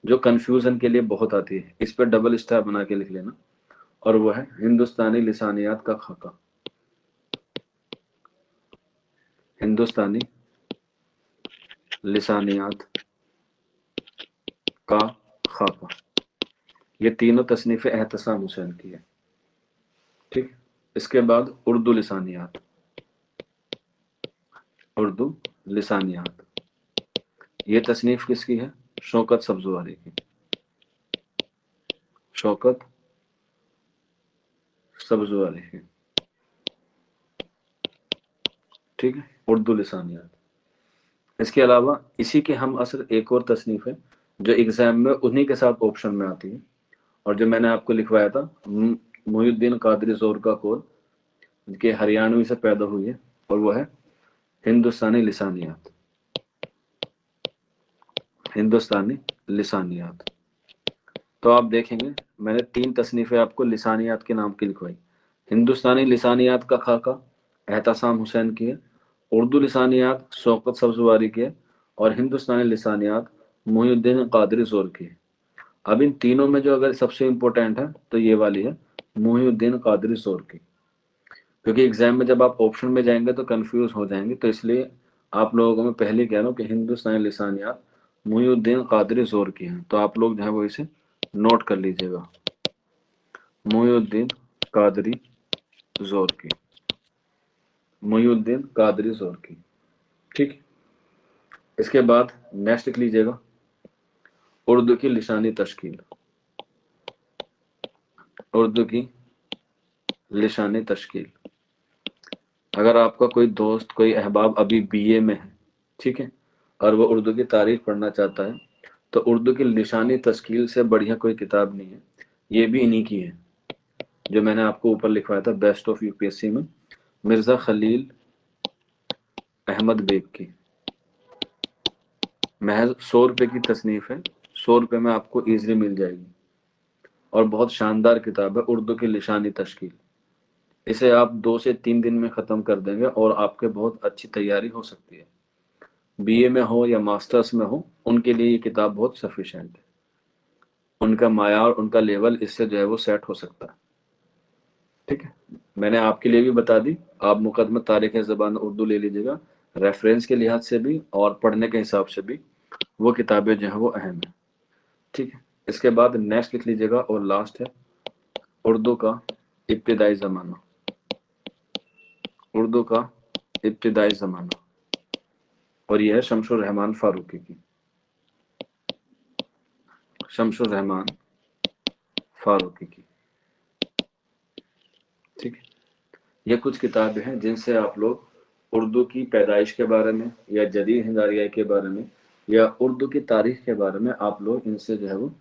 जो कंफ्यूजन के लिए बहुत आती है, इस पर डबल स्टार बना के लिख लेना, और वो है हिंदुस्तानी लिसानियात का खाका, हिंदुस्तानी लिसानियात का खाका। ये तीनों तसनीफें एहतसाम हुसैन की है। ठीक, इसके बाद उर्दू लिसानियात, उर्दू लिसानियात, ये तसनीफ किसकी है, शौकत सब्जवारी की, शौकत सब्जवारी की। ठीक है, उर्दू लिसानियात। इसके अलावा इसी के हम असर एक और तसनीफ है जो एग्जाम में उन्हीं के साथ ऑप्शन में आती है, और जो मैंने आपको लिखवाया था, मुहिउद्दीन कादरी जोर का कोल, के हरियाणवी से पैदा हुई है, और वो है हिंदुस्तानी लिसानियात, हिंदुस्तानी लिसानियात। तो आप देखेंगे मैंने 3 तसनीफें आपको लिसानियात के नाम की लिखवाई, हिंदुस्तानी लिसानियात का खाका एहतसाम हुसैन की है, उर्दू लिसानियात शौकत सब्जवारी की है, और हिंदुस्तानी लिसानियात मुहिउद्दीन कादरी जोर की है। अब इन तीनों में जो अगर सबसे इंपॉर्टेंट है तो ये वाली है, मुहिउद्दीन कादरी जोर की, क्योंकि एग्जाम में जब आप ऑप्शन में जाएंगे तो कंफ्यूज हो जाएंगे, तो इसलिए आप लोगों को मैं पहले ही कह रहा हूँ कि हिंदुस्तानी लिसानियात मुहिउद्दीन कादरी जोर की हैं, तो आप लोग जो है वो इसे नोट कर लीजिएगा, मुहिउद्दीन कादरी जोर की, मुहिउद्दीन कादरी जोर की। ठीक, इसके बाद नेक्स्ट लिख लीजिएगा उर्दू की लिसानी तश्कील, उर्दू की लिसानी तश्कील। अगर आपका कोई दोस्त कोई अहबाब अभी बीए में है, ठीक है, और वो उर्दू की तारीख पढ़ना चाहता है, तो उर्दू की लिसानी तश्कील से बढ़िया कोई किताब नहीं है, ये भी इन्हीं की है जो मैंने आपको ऊपर लिखवाया था बेस्ट ऑफ यूपीएससी में, मिर्जा खलील अहमद बेग की। महज 100 रुपए की तसनीफ है, 100 रुपए में आपको ईजिली मिल जाएगी, और बहुत शानदार किताब है उर्दू की लिसानी तश्कील। इसे आप 2 से 3 दिन में ख़त्म कर देंगे और आपके बहुत अच्छी तैयारी हो सकती है, बीए में हो या मास्टर्स में हो, उनके लिए ये किताब बहुत सफिशिएंट है, उनका मायार उनका लेवल इससे जो है वो सेट हो सकता है। ठीक है, मैंने आपके लिए भी बता दी, आप मुकदमा तारीख ज़बान उर्दू ले लीजिएगा, रेफरेंस के लिहाज से भी और पढ़ने के हिसाब से भी वो किताबें जो हैं वो अहम है। ठीक है, इसके बाद नेक्स्ट लिख लीजिएगा और लास्ट है उर्दू का इब्तिदाई ज़माना, उर्दू का इब्तिदाई ज़माना, और यह है शमसुर रहमान फारूकी की। शमसुर रहमान फारूकी की। ठीक है, ये कुछ किताबें हैं जिनसे आप लोग उर्दू की पैदाइश के बारे में या जदीद हिंद आरियाई के बारे में या उर्दू की तारीख के बारे में आप लोग इनसे जो है वो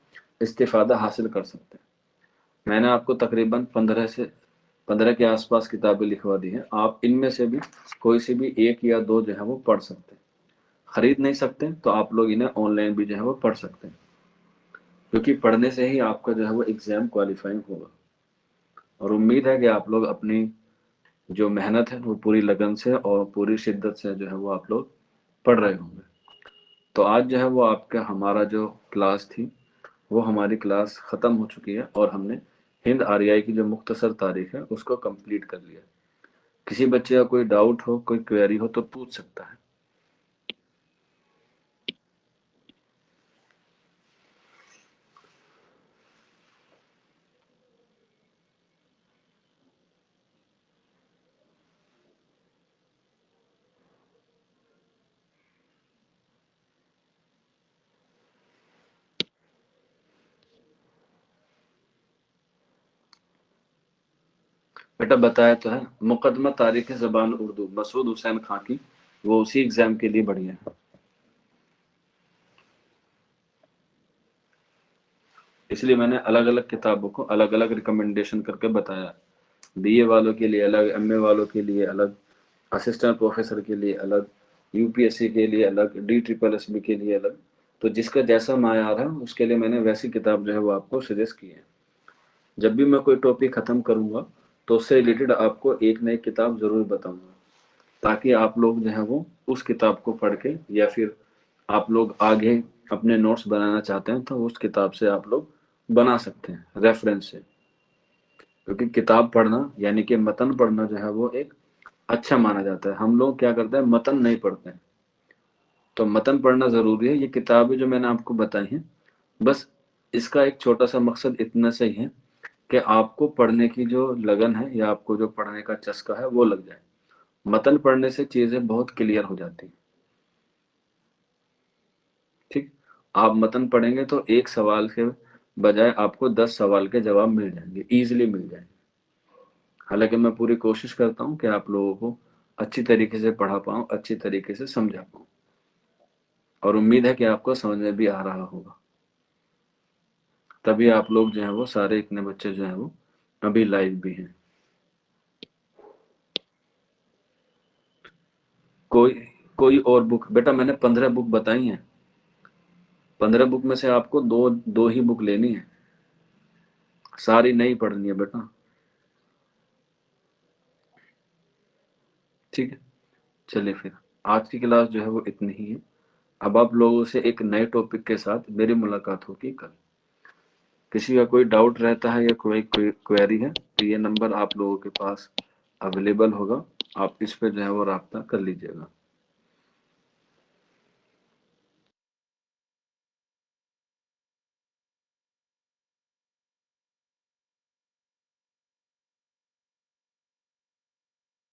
इस्तिफादा हासिल कर सकते हैं। मैंने आपको तकरीबन 15 के आसपास किताबें लिखवा दी हैं। आप इनमें से भी कोई सी भी एक या दो जो है वो पढ़ सकते हैं। खरीद नहीं सकते तो आप लोग इन्हें ऑनलाइन भी जो है वो पढ़ सकते हैं, क्योंकि पढ़ने से ही आपका जो है वो एग्जाम क्वालिफाइंग होगा। और उम्मीद है कि आप लोग अपनी जो मेहनत है वो पूरी लगन से और पूरी शिद्दत से जो है वो आप लोग पढ़ रहे होंगे। तो आज जो है वो आपका हमारा जो क्लास थी वो हमारी क्लास ख़त्म हो चुकी है और हमने हिंद आरियाई की जो मुख्तसर तारीख है उसको कंप्लीट कर लिया। किसी बच्चे का कोई डाउट हो, कोई क्वेरी हो तो पूछ सकता है। बेटा बताया तो है, मुकदमा तारीख ज़बान उर्दू मसूद हुसैन खां की, वो उसी एग्जाम के लिए बढ़िया है। इसलिए मैंने अलग अलग किताबों को अलग अलग रिकमेंडेशन करके बताया। बीए वालों के लिए अलग, एमए वालों के लिए अलग, असिस्टेंट प्रोफेसर के लिए अलग, यूपीएससी के लिए अलग, डी ट्रिपल एस बी के लिए अलग। तो जिसका जैसा मायार है उसके लिए मैंने वैसी किताब जो है वो आपको सजेस्ट की है। जब भी मैं कोई टॉपिक खत्म करूंगा तो उससे रिलेटेड आपको एक नई किताब जरूर बताऊंगा, ताकि आप लोग जो है वो उस किताब को पढ़ के या फिर आप लोग आगे अपने नोट्स बनाना चाहते हैं तो उस किताब से आप लोग बना सकते हैं रेफरेंस से। क्योंकि किताब पढ़ना यानी कि मतन पढ़ना जो है वो एक अच्छा माना जाता है। हम लोग क्या करते हैं, मतन नहीं पढ़ते हैं। तो मतन पढ़ना जरूरी है। ये किताबें जो मैंने आपको बताई हैं, बस इसका एक छोटा सा मकसद इतना सही है कि आपको पढ़ने की जो लगन है या आपको जो पढ़ने का चस्का है वो लग जाए। मतन पढ़ने से चीजें बहुत क्लियर हो जाती हैं। ठीक, आप मतन पढ़ेंगे तो एक सवाल के बजाय आपको 10 सवाल के जवाब मिल जाएंगे, इजीली मिल जाएंगे। हालांकि मैं पूरी कोशिश करता हूँ कि आप लोगों को अच्छी तरीके से पढ़ा पाऊँ, अच्छी तरीके से समझा पाऊँ, और उम्मीद है कि आपको समझ में भी आ रहा होगा। तभी आप लोग जो है वो सारे इतने बच्चे जो है वो अभी लाइव भी हैं। कोई कोई और बुक? बेटा मैंने 15 बुक बताई हैं। 15 बुक में से आपको दो दो ही बुक लेनी है, सारी नहीं पढ़नी है बेटा। ठीक है, चलिए फिर आज की क्लास जो है वो इतनी ही है। अब आप लोगों से एक नए टॉपिक के साथ मेरी मुलाकात होगी कल। किसी का कोई डाउट रहता है या कोई क्वेरी है तो ये नंबर आप लोगों के पास अवेलेबल होगा, आप इस पे जो है वो राब्ता कर लीजिएगा।